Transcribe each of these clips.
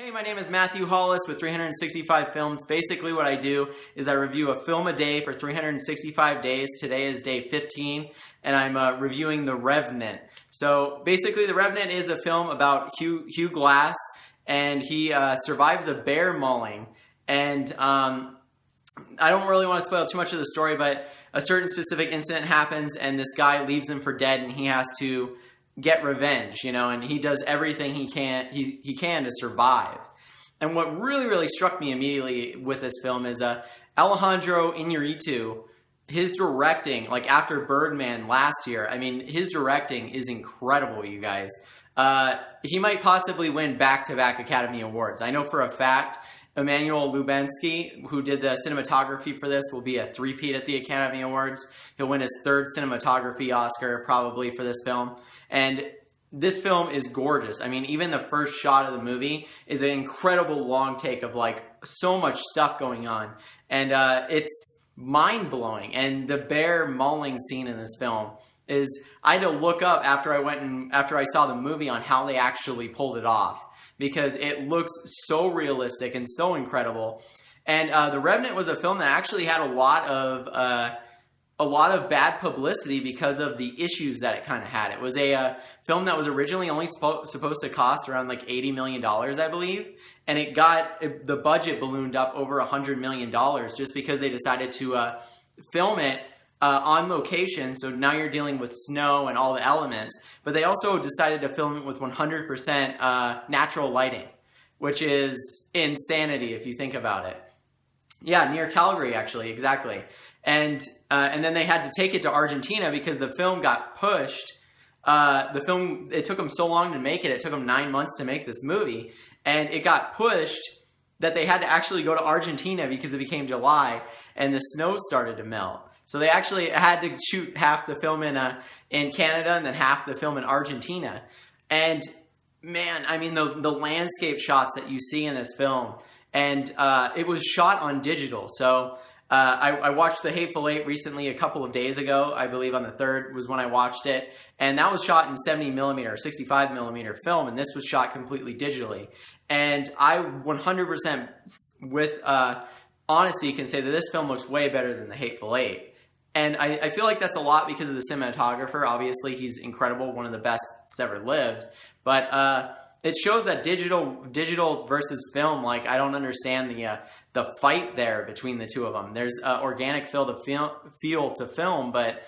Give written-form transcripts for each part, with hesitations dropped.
Hey, my name is Matthew Hollis with 365 Films. Basically what I do is I review a film a day for 365 days. Today is day 15, and I'm reviewing The Revenant. So basically The Revenant is a film about Hugh Glass, and he survives a bear mauling. And I don't really want to spoil too much of the story, but a certain specific incident happens, and this guy leaves him for dead, and he has to get revenge, you know, and he does everything he can to survive. And what really struck me immediately with this film is Alejandro Iñárritu, his directing, like after Birdman last year, I mean, his directing is incredible, you guys. He might possibly win back-to-back Academy Awards. I know for a fact Emmanuel Lubensky, who did the cinematography for this, will be a three-peat at the Academy Awards. He'll win his third cinematography Oscar probably for this film. And this film is gorgeous. I mean, even the first shot of the movie is an incredible long take of like so much stuff going on. And it's mind-blowing. And the bear mauling scene in this film is, I had to look up after I saw the movie on how they actually pulled it off, because it looks so realistic and so incredible. And The Revenant was a film that actually had a lot of bad publicity because of the issues that it kind of had. It was a film that was originally only supposed to cost around like $80 million, I believe. And the budget ballooned up over $100 million just because they decided to film it on location. So now you're dealing with snow and all the elements. But they also decided to film it with 100% natural lighting, which is insanity if you think about it. Yeah, near Calgary, actually, exactly. And then they had to take it to Argentina because the film got pushed. It took them so long to make it. It took them 9 months to make this movie. And it got pushed that they had to actually go to Argentina because it became July and the snow started to melt. So they actually had to shoot half the film in Canada and then half the film in Argentina. And man, I mean, the landscape shots that you see in this film, and it was shot on digital. So I watched The Hateful Eight recently, a couple of days ago. I believe on the 3rd was when I watched it. And that was shot in 70mm or 65mm film, and this was shot completely digitally. And I 100% with honesty can say that this film looks way better than The Hateful Eight. And I feel like that's a lot because of the cinematographer. Obviously, he's incredible, one of the best that's ever lived. But it shows that digital versus film, like, I don't understand the fight there between the two of them. There's organic feel to film, but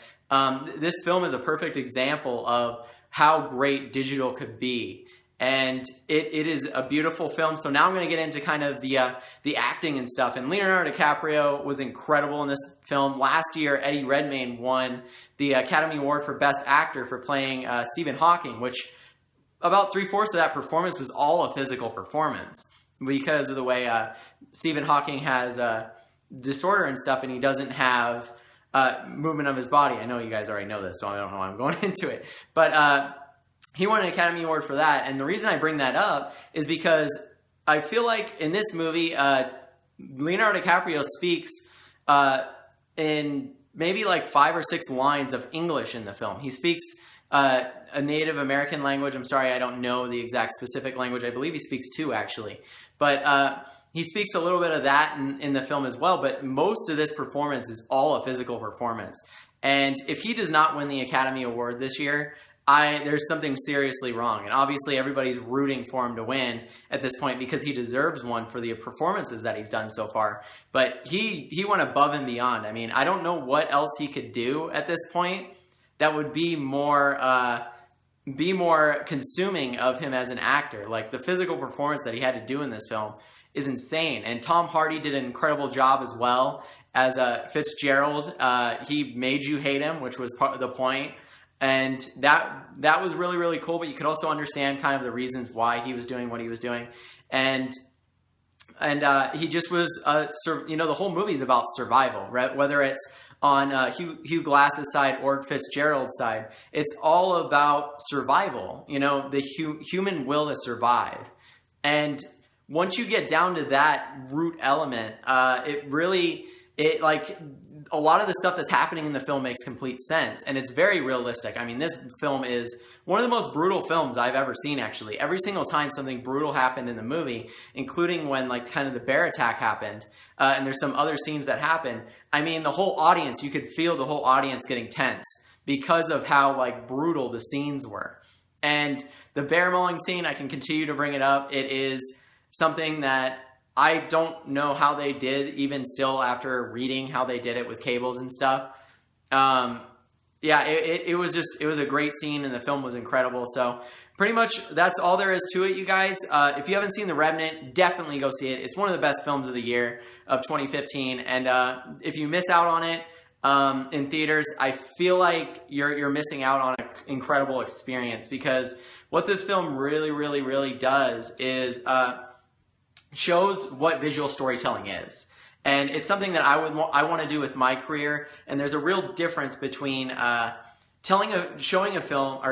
this film is a perfect example of how great digital could be. And it is a beautiful film. So now I'm going to get into kind of the acting and stuff. And Leonardo DiCaprio was incredible in this film. Last year, Eddie Redmayne won the Academy Award for Best Actor for playing Stephen Hawking, which about 3/4 of that performance was all a physical performance because of the way Stephen Hawking has a disorder and stuff, and he doesn't have movement of his body. I know you guys already know this, so I don't know why I'm going into it. But he won an Academy Award for that, and the reason I bring that up is because I feel like in this movie, Leonardo DiCaprio speaks in maybe like 5 or 6 lines of English in the film. He speaks a Native American language. I'm sorry, I don't know the exact specific language. I believe he speaks 2, actually. But he speaks a little bit of that in the film as well, but most of this performance is all a physical performance. And if he does not win the Academy Award this year, there's something seriously wrong. And obviously everybody's rooting for him to win at this point because he deserves one for the performances that he's done so far. But he went above and beyond. I mean, I don't know what else he could do at this point that would be more consuming of him as an actor. Like, the physical performance that he had to do in this film is insane. And Tom Hardy did an incredible job as well as Fitzgerald. He made you hate him, which was part of the point. And that was really cool, but you could also understand kind of the reasons why he was doing what he was doing. And he just was, the whole movie is about survival, right? Whether it's on Hugh Glass's side or Fitzgerald's side, it's all about survival, the human will to survive. And once you get down to that root element, it it like a lot of the stuff that's happening in the film makes complete sense, and it's very realistic. I mean, this film is one of the most brutal films I've ever seen, actually. Every single time something brutal happened in the movie, including when like kind of the bear attack happened, and there's some other scenes that happen, I mean, the whole audience, you could feel the whole audience getting tense because of how like brutal the scenes were. And the bear mauling scene, I can continue to bring it up. It is something that I don't know how they did, even still after reading how they did it with cables and stuff. Yeah, it was a great scene, and the film was incredible. So pretty much that's all there is to it, you guys. If you haven't seen The Revenant, definitely go see it. It's one of the best films of the year of 2015. And if you miss out on it in theaters, I feel like you're missing out on an incredible experience, because what this film really does is shows what visual storytelling is. And it's something that I want to do with my career. And there's a real difference between telling and showing a film,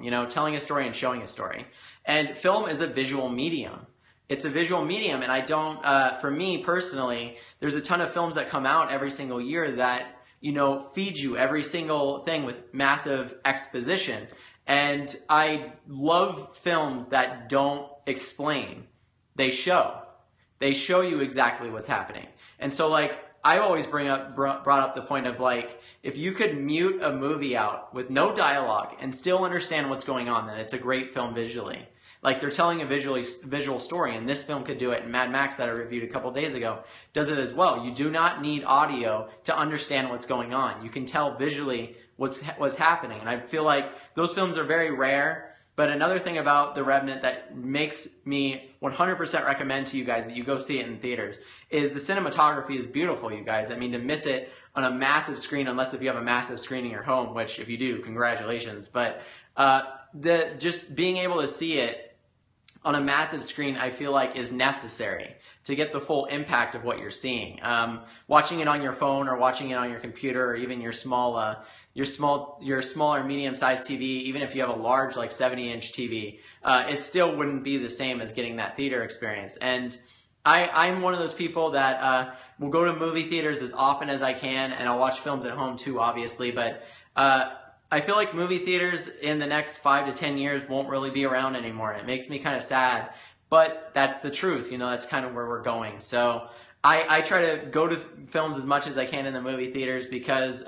you know, telling a story and showing a story. And film is a visual medium. It's a visual medium, and I don't, for me personally, there's a ton of films that come out every single year that, you know, feed you every single thing with massive exposition. And I love films that don't explain. They show. They show you exactly what's happening. And so, like, I always brought up the point of, like, if you could mute a movie out with no dialogue and still understand what's going on, then it's a great film visually. Like, they're telling a visual story, and this film could do it. And Mad Max, that I reviewed a couple days ago, does it as well. You do not need audio to understand what's going on. You can tell visually what's happening. And I feel like those films are very rare. But another thing about The Revenant that makes me 100% recommend to you guys that you go see it in theaters is the cinematography is beautiful, you guys. I mean, to miss it on a massive screen, unless if you have a massive screen in your home, which if you do, congratulations. But just being able to see it on a massive screen, I feel like is necessary to get the full impact of what you're seeing. Watching it on your phone or watching it on your computer or even your small or medium-sized TV, even if you have a large, like 70-inch TV, it still wouldn't be the same as getting that theater experience. And I'm one of those people that will go to movie theaters as often as I can, and I'll watch films at home too, obviously. But I feel like movie theaters in the next 5 to 10 years won't really be around anymore. It makes me kind of sad, but that's the truth. You know, that's kind of where we're going. So I try to go to films as much as I can in the movie theaters because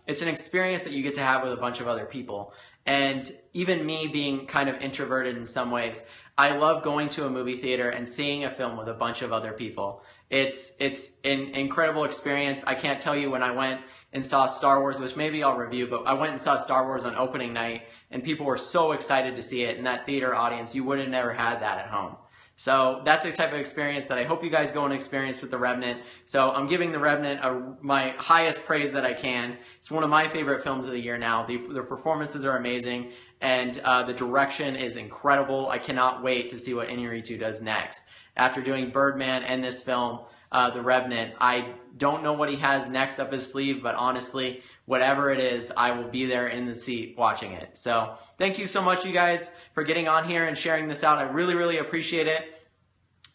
it's an experience that you get to have with a bunch of other people. And even me being kind of introverted in some ways, I love going to a movie theater and seeing a film with a bunch of other people. It's an incredible experience. I can't tell you when I went and saw Star Wars, which maybe I'll review, but I went and saw Star Wars on opening night, and people were so excited to see it. In that theater audience, you would have never had that at home. So that's a type of experience that I hope you guys go and experience with The Revenant. So I'm giving The Revenant my highest praise that I can. It's one of my favorite films of the year now. The performances are amazing, and the direction is incredible. I cannot wait to see what Iñárritu does next. After doing Birdman and this film, The Revenant, I don't know what he has next up his sleeve, but honestly, whatever it is, I will be there in the seat watching it. So thank you so much, you guys, for getting on here and sharing this out. I really appreciate it.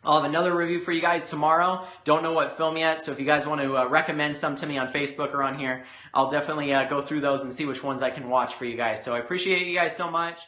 I'll have another review for you guys tomorrow. Don't know what film yet, so if you guys want to recommend some to me on Facebook or on here, I'll definitely go through those and see which ones I can watch for you guys. So I appreciate you guys so much.